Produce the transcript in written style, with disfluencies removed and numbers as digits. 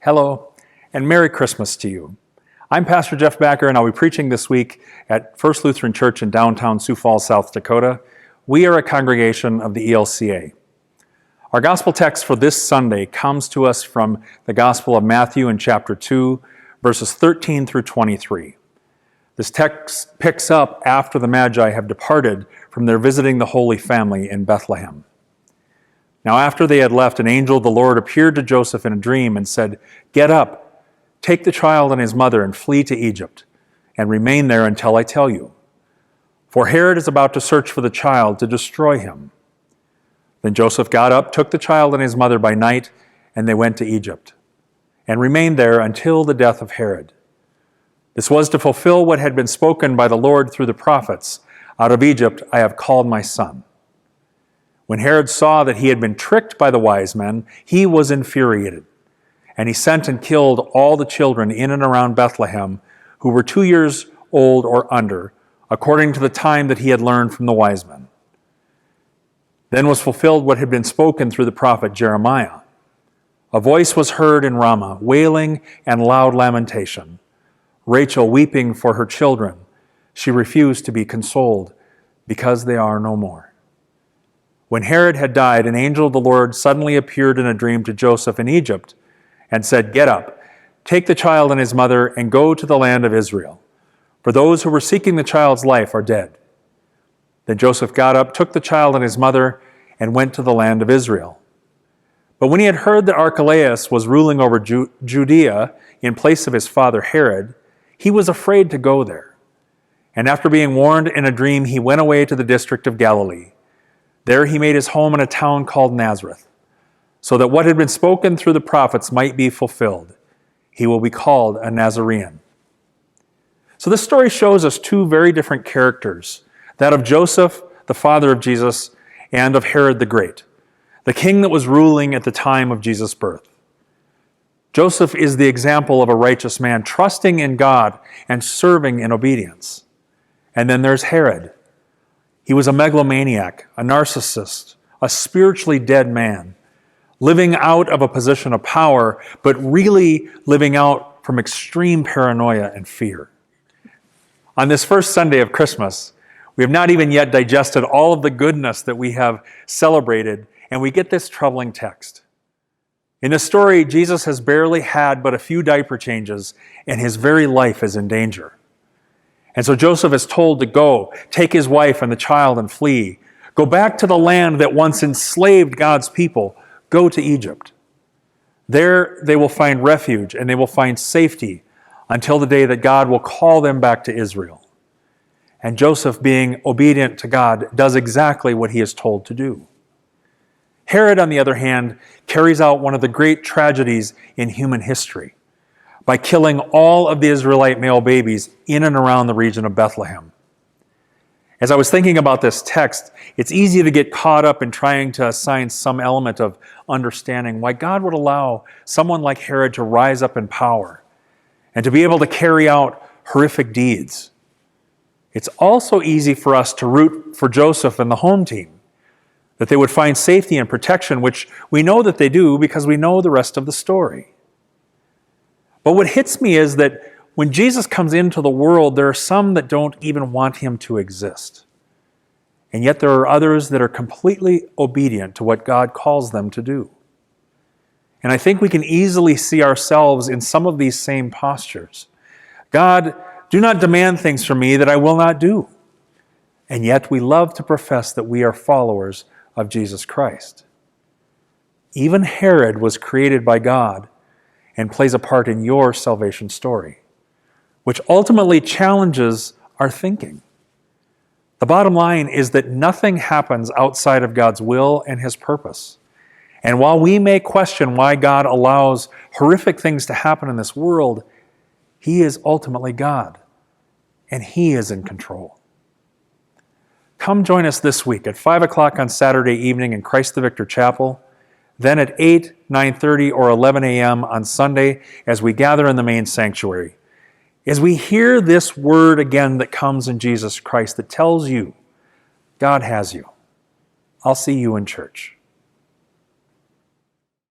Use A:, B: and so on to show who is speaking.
A: Hello, and Merry Christmas to you. I'm Pastor Jeff Backer, and I'll be preaching this week at First Lutheran Church in downtown Sioux Falls, South Dakota. We are a congregation of the ELCA. Our gospel text for this Sunday comes to us from the Gospel of Matthew in chapter 2, verses 13 through 23. This text picks up after the Magi have departed from their visiting the Holy Family in Bethlehem. Now after they had left, an angel of the Lord appeared to Joseph in a dream and said, "Get up, take the child and his mother and flee to Egypt, and remain there until I tell you. For Herod is about to search for the child to destroy him." Then Joseph got up, took the child and his mother by night, and they went to Egypt, and remained there until the death of Herod. This was to fulfill what had been spoken by the Lord through the prophets, "Out of Egypt I have called my son." When Herod saw that he had been tricked by the wise men, he was infuriated, and he sent and killed all the children in and around Bethlehem who were 2 years old or under, according to the time that he had learned from the wise men. Then was fulfilled what had been spoken through the prophet Jeremiah. A voice was heard in Ramah, wailing and loud lamentation, Rachel weeping for her children. She refused to be consoled because they are no more. When Herod had died, an angel of the Lord suddenly appeared in a dream to Joseph in Egypt and said, "Get up, take the child and his mother, and go to the land of Israel, for those who were seeking the child's life are dead." Then Joseph got up, took the child and his mother, and went to the land of Israel. But when he had heard that Archelaus was ruling over Judea in place of his father Herod, he was afraid to go there. And after being warned in a dream, he went away to the district of Galilee. There he made his home in a town called Nazareth, so that what had been spoken through the prophets might be fulfilled. He will be called a Nazarene. So this story shows us two very different characters, that of Joseph, the father of Jesus, and of Herod the Great, the king that was ruling at the time of Jesus' birth. Joseph is the example of a righteous man, trusting in God and serving in obedience. And then there's Herod. He was a megalomaniac, a narcissist, a spiritually dead man, living out of a position of power, but really living out from extreme paranoia and fear. On this first Sunday of Christmas, we have not even yet digested all of the goodness that we have celebrated, and we get this troubling text. In the story, Jesus has barely had but a few diaper changes, and his very life is in danger. And so Joseph is told to go, take his wife and the child and flee. Go back to the land that once enslaved God's people. Go to Egypt. There they will find refuge and they will find safety until the day that God will call them back to Israel. And Joseph, being obedient to God, does exactly what he is told to do. Herod, on the other hand, carries out one of the great tragedies in human history by killing all of the Israelite male babies in and around the region of Bethlehem. As I was thinking about this text, it's easy to get caught up in trying to assign some element of understanding why God would allow someone like Herod to rise up in power and to be able to carry out horrific deeds. It's also easy for us to root for Joseph and the home team, that they would find safety and protection, which we know that they do because we know the rest of the story. But what hits me is that when Jesus comes into the world, there are some that don't even want him to exist. And yet there are others that are completely obedient to what God calls them to do. And I think we can easily see ourselves in some of these same postures. God, do not demand things from me that I will not do. And yet we love to profess that we are followers of Jesus Christ. Even Herod was created by God and plays a part in your salvation story, which ultimately challenges our thinking. The bottom line is that nothing happens outside of God's will and his purpose. And while we may question why God allows horrific things to happen in this world, he is ultimately God, and he is in control. Come join us this week at 5 o'clock on Saturday evening in Christ the Victor Chapel, then at 8, 9:30, or 11 a.m. on Sunday as we gather in the main sanctuary. As we hear this word again that comes in Jesus Christ that tells you, God has you. I'll see you in church.